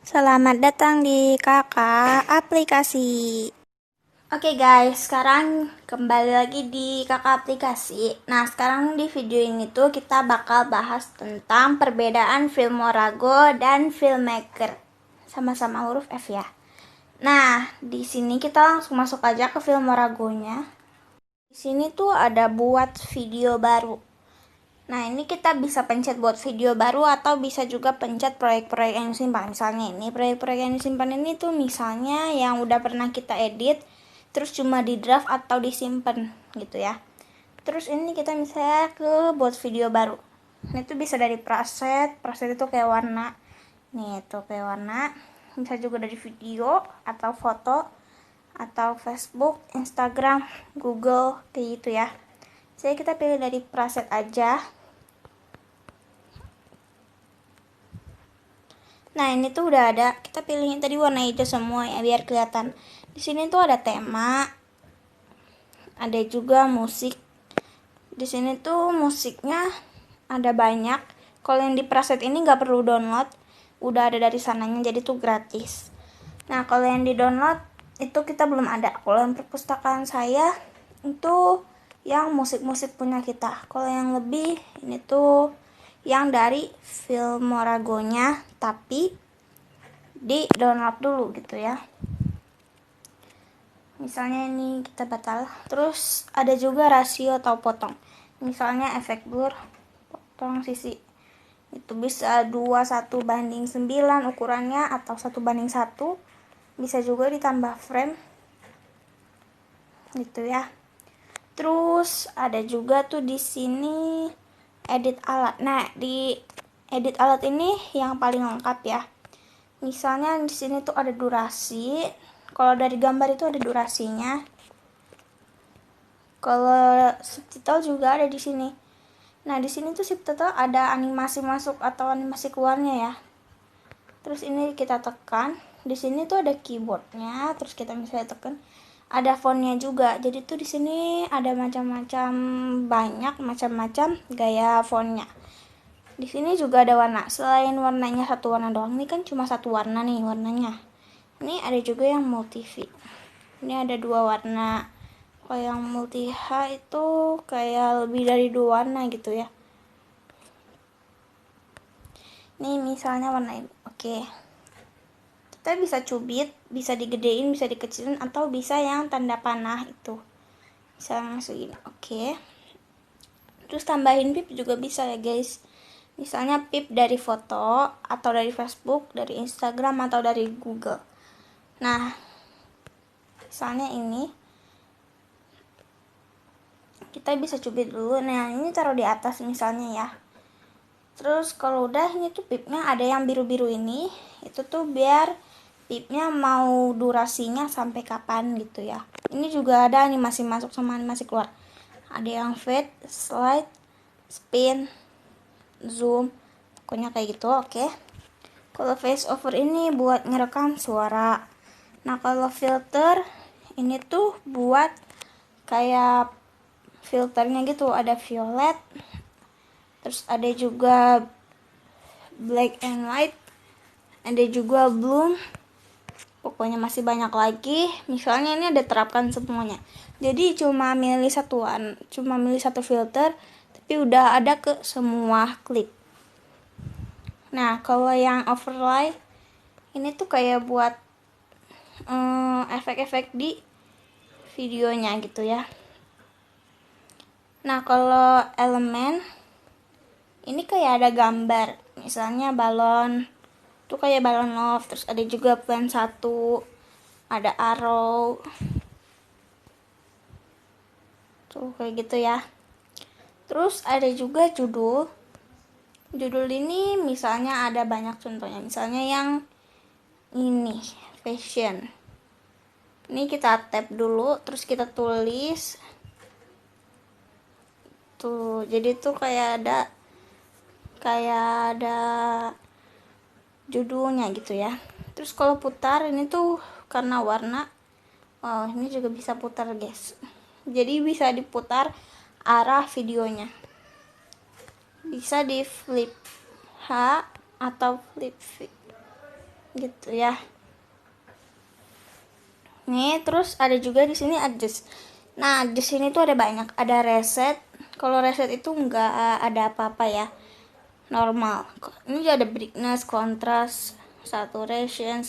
Selamat datang di Kakak Aplikasi. Oke guys, sekarang kembali lagi di Kakak Aplikasi. Nah, sekarang di video ini tuh kita bakal bahas tentang perbedaan Filmorago dan Filmmaker. Sama-sama huruf F ya. Nah, di sini kita langsung masuk aja ke Filmoragonya. Di sini tuh ada buat video baru. Nah, ini kita bisa pencet buat video baru atau bisa juga pencet proyek-proyek yang disimpan. Misalnya ini, proyek-proyek yang disimpan ini tuh misalnya yang udah pernah kita edit, terus cuma di draft atau disimpan gitu ya. Terus ini kita misalnya ke buat video baru. Ini tuh bisa dari preset itu kayak warna. Nih, itu kayak warna. Bisa juga dari video atau foto atau Facebook, Instagram, Google, kayak gitu ya. Jadi kita pilih dari preset aja. Nah, ini tuh udah ada. Kita pilihnya tadi warna hijau semua ya biar kelihatan. Di sini tuh ada tema. Ada juga musik. Di sini tuh musiknya ada banyak. Kalau yang di preset ini nggak perlu download. Udah ada dari sananya, jadi tuh gratis. Nah, kalau yang di download itu kita belum ada. Kalau yang perpustakaan saya itu yang musik-musik punya kita. Kalau yang lebih ini tuh yang dari Filmoragonya, tapi di download dulu gitu ya. Misalnya ini kita batal. Terus ada juga rasio atau potong. Misalnya efek blur, potong sisi. Itu bisa 21:9 ukurannya atau 1:1. Bisa juga ditambah frame. Gitu ya. Terus ada juga tuh di sini edit alat. Nah, di edit alat ini yang paling lengkap ya. Misalnya di sini tuh ada durasi. Kalau dari gambar itu ada durasinya. Kalau subtitle juga ada di sini. Nah, di sini tuh subtitle ada animasi masuk atau animasi keluarnya ya. Terus ini kita tekan. Di sini tuh ada keyboardnya. Terus kita misalnya tekan. Ada fontnya juga. Jadi tuh di sini ada macam-macam macam-macam gaya fontnya. Di sini juga ada warna. Selain warnanya satu warna doang, ini kan cuma satu warna nih warnanya. Ini ada juga yang multi-V. Ini ada dua warna. Kalau yang multi-H itu kayak lebih dari dua warna gitu ya. Ini misalnya warna ini. Oke. Kita bisa cubit, bisa digedein, bisa dikecilin, atau bisa yang tanda panah itu. Bisa langsung gini. Oke. Terus tambahin pip juga bisa ya guys. Misalnya pip dari foto, atau dari Facebook, dari Instagram, atau dari Google. Nah, misalnya ini. Kita bisa cubit dulu. Nah, ini taruh di atas misalnya ya. Terus kalau udah ini tuh pipnya ada yang biru-biru ini. Itu tuh biar pipnya mau durasinya sampai kapan gitu ya. Ini juga ada animasi masuk sama animasi keluar. Ada yang fade, slide, spin, zoom, pokoknya kayak gitu. Oke. Kalau voice over ini buat ngerekam suara. Nah, kalau filter ini tuh buat kayak filternya gitu, ada violet, terus ada juga black and white, ada juga bloom, pokoknya masih banyak lagi. Misalnya ini ada terapkan semuanya, jadi cuma milih satu filter tapi udah ada ke semua klip. Nah, kalau yang overlay ini tuh kayak buat efek-efek di videonya gitu ya. Nah, kalau elemen ini kayak ada gambar, misalnya balon tuh kayak balon love. Terus ada juga plan 1, ada arrow tuh kayak gitu ya. Terus ada juga judul ini misalnya ada banyak contohnya. Misalnya yang ini fashion, ini kita tap dulu terus kita tulis tuh, jadi tuh kayak ada judulnya gitu ya. Terus kalau putar ini tuh karena warna, oh ini juga bisa putar guys, jadi bisa diputar arah videonya, bisa di flip H atau flip V. gitu ya. Nih, terus ada juga di sini adjust. Nah, di sini tuh ada banyak, ada reset. Kalau reset itu nggak ada apa-apa ya, normal. Ini ada brightness, contrast, saturation,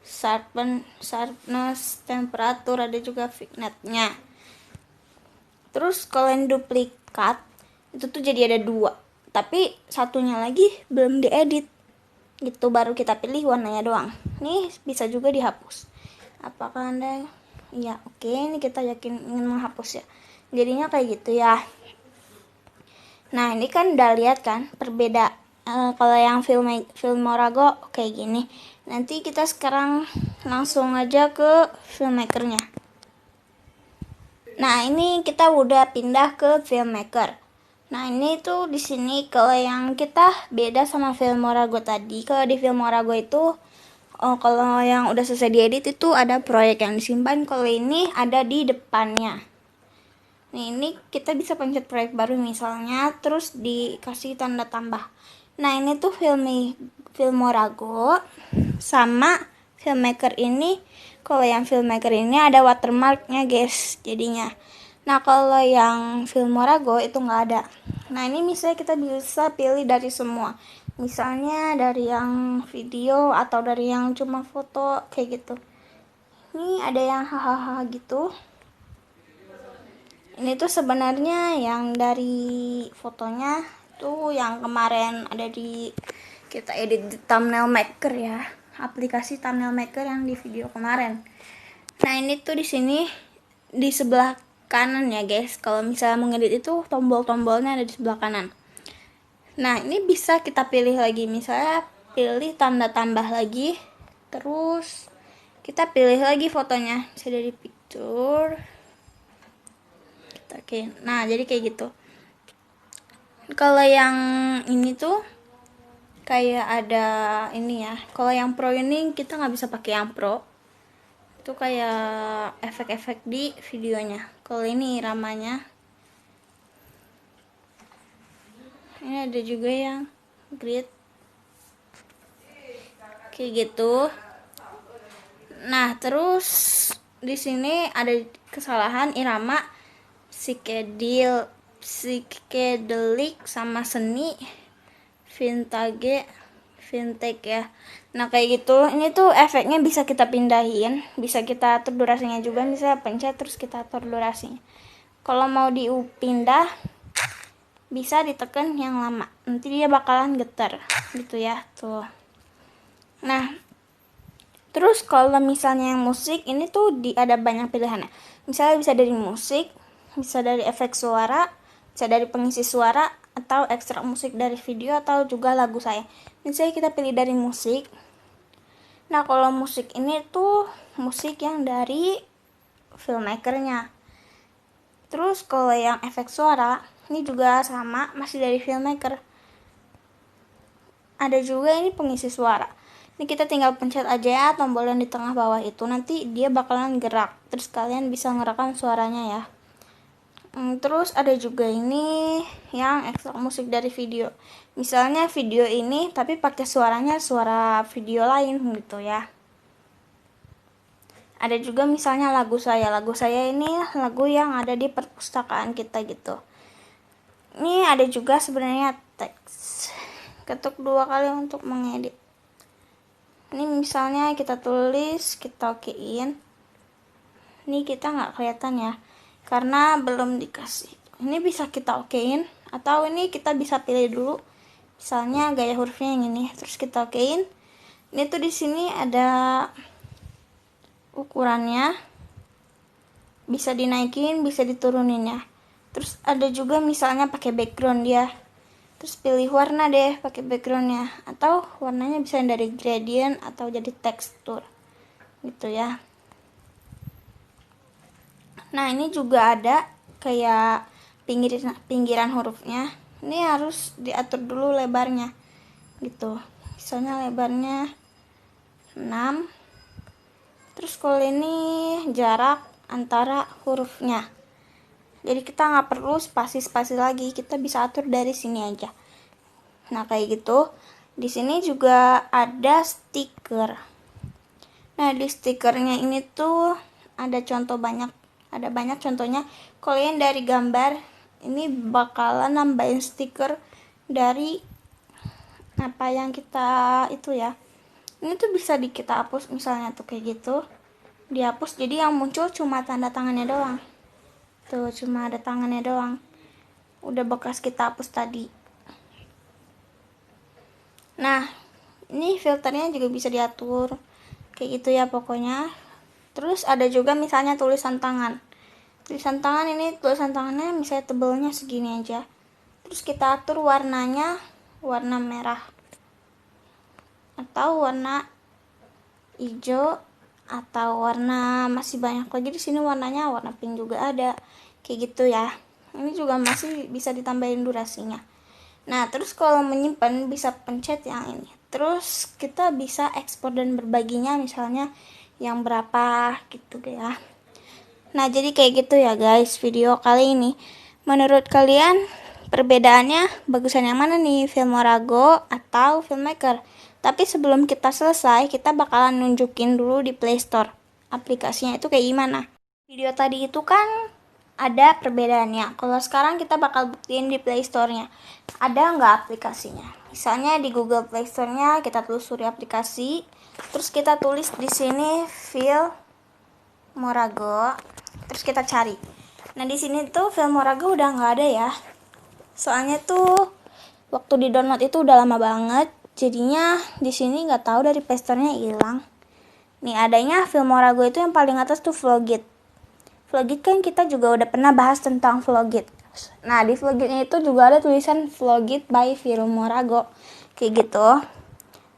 sharpness, temperatur, ada juga vignette-nya. Terus kalau yang duplikat itu tuh jadi ada 2, tapi satunya lagi belum diedit gitu, baru kita pilih warnanya doang. Nih bisa juga dihapus. Apakah Anda? Ya, oke, ini kita yakin ingin menghapus ya. Jadinya kayak gitu ya. Nah, ini kan udah lihat kan perbedaan. Kalau yang Filmorago kayak gini. Nanti kita sekarang langsung aja ke filmmakernya. Nah, ini kita udah pindah ke filmmaker. Nah, ini tuh di sini kalau yang kita beda sama Filmorago tadi. Kalau di Filmorago itu kalau yang udah selesai diedit itu ada proyek yang disimpan. Kalau ini ada di depannya. Nih, ini kita bisa pencet proyek baru misalnya, terus dikasih tanda tambah. Nah, ini tuh Filmorago sama filmmaker ini. Kalau yang filmmaker ini ada watermarknya guys, jadinya. Nah, kalau yang Filmorago itu nggak ada. Nah, ini misalnya kita bisa pilih dari semua. Misalnya dari yang video atau dari yang cuma foto kayak gitu. Ini ada yang hahaha gitu. Ini tuh sebenarnya yang dari fotonya tuh yang kemarin ada di kita edit di thumbnail maker ya, aplikasi thumbnail maker yang di video kemarin. Nah, ini tuh di sini di sebelah kanan ya guys. Kalau misalnya mengedit itu tombol-tombolnya ada di sebelah kanan. Nah, ini bisa kita pilih lagi, misalnya pilih tanda tambah lagi, terus kita pilih lagi fotonya, bisa dari picture. Oke, nah jadi kayak gitu. Kalau yang ini tuh kayak ada ini ya. Kalau yang pro ini kita nggak bisa pakai yang pro. Itu kayak efek-efek di videonya. Kalau ini iramanya. Ini ada juga yang grid kayak gitu. Nah, terus di sini ada kesalahan irama psychedelic sama seni vintage ya. Nah, kayak gitu. Ini tuh efeknya bisa kita pindahin, bisa kita atur durasinya juga, bisa pencet terus kita atur durasinya. Kalau mau dipindah bisa ditekan yang lama, nanti dia bakalan getar gitu ya tuh. Nah, terus kalau misalnya yang musik ini tuh ada banyak pilihannya. Misalnya bisa dari musik, bisa dari efek suara, bisa dari pengisi suara, atau ekstrak musik dari video, atau juga lagu saya. Misalnya kita pilih dari musik. Nah, kalau musik ini tuh musik yang dari filmmakernya. Terus kalau yang efek suara ini juga sama, masih dari filmmaker. Ada juga ini pengisi suara. Ini kita tinggal pencet aja ya tombol yang di tengah bawah itu, nanti dia bakalan gerak. Terus kalian bisa ngerekam suaranya ya. Terus ada juga ini yang ekstrak musik dari video. Misalnya video ini tapi pakai suaranya suara video lain gitu ya. Ada juga misalnya lagu saya ini lagu yang ada di perpustakaan kita gitu. Ini ada juga sebenarnya teks. Ketuk 2 kali untuk mengedit. Ini misalnya kita tulis, kita okein. Ini kita nggak kelihatan ya, karena belum dikasih. Ini bisa kita okein, atau ini kita bisa pilih dulu. Misalnya gaya hurufnya yang ini, terus kita okein. Ini tuh di sini ada ukurannya, bisa dinaikin, bisa diturunin ya. Terus ada juga misalnya pakai background dia. Terus pilih warna deh pakai backgroundnya, atau warnanya bisa dari gradient atau jadi tekstur gitu ya. Nah, ini juga ada kayak pinggiran hurufnya. Ini harus diatur dulu lebarnya gitu. Misalnya lebarnya 6. Terus kalau ini jarak antara hurufnya. Jadi kita nggak perlu spasi-spasi lagi, kita bisa atur dari sini aja. Nah, kayak gitu. Di sini juga ada stiker. Nah, di stikernya ini tuh ada banyak contohnya. Kalau yang dari gambar ini bakalan nambahin stiker dari apa yang kita itu ya. Ini tuh bisa kita hapus misalnya tuh kayak gitu. Dihapus, jadi yang muncul cuma tanda tangannya doang. Tuh, cuma ada tangannya doang. Udah bekas kita hapus tadi. Nah, ini filternya juga bisa diatur kayak gitu ya pokoknya. Terus ada juga misalnya tulisan tangan. Tulisan tangan ini, tulisan tangannya misalnya tebelnya segini aja. Terus kita atur warnanya warna merah atau warna hijau atau warna masih banyak lagi di sini warnanya, warna pink juga ada. Kayak gitu ya. Ini juga masih bisa ditambahin durasinya. Nah, terus kalau menyimpan bisa pencet yang ini. Terus kita bisa ekspor dan berbaginya misalnya yang berapa gitu ya. Nah, jadi kayak gitu ya guys video kali ini. Menurut kalian perbedaannya bagusan yang mana nih, Filmorago atau Filmmaker? Tapi sebelum kita selesai, kita bakalan nunjukin dulu di Play Store aplikasinya itu kayak gimana. Video tadi itu kan ada perbedaannya. Kalau sekarang kita bakal buktiin di Play Store-nya. Ada nggak aplikasinya? Misalnya di Google Play Store-nya kita telusuri aplikasi, terus kita tulis di sini Filmorago, terus kita cari. Nah, di sini tuh Filmorago udah nggak ada ya. Soalnya tuh waktu di download itu udah lama banget, jadinya di sini nggak tahu dari Play Store-nya hilang. Nih adanya Filmorago itu yang paling atas tuh Vlogit. Vlogit kan kita juga udah pernah bahas tentang Vlogit. Nah, di Vlogitnya itu juga ada tulisan Vlogit by Filmorago kayak gitu.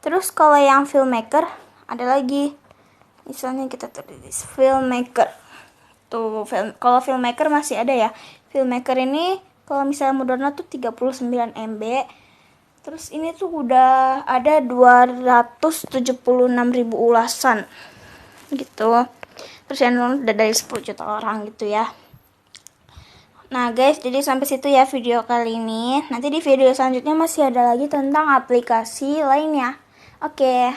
Terus kalau yang Filmmaker ada lagi. Misalnya kita tulis Filmmaker. Tuh, kalau Filmmaker masih ada ya. Filmmaker ini kalau misalnya mau download tuh 39 MB. Terus ini tuh udah ada 276.000 ulasan gitu. Terus yang download udah dari 10 juta orang gitu ya. Nah guys, jadi sampai situ ya video kali ini. Nanti di video selanjutnya masih ada lagi tentang aplikasi lainnya. Oke.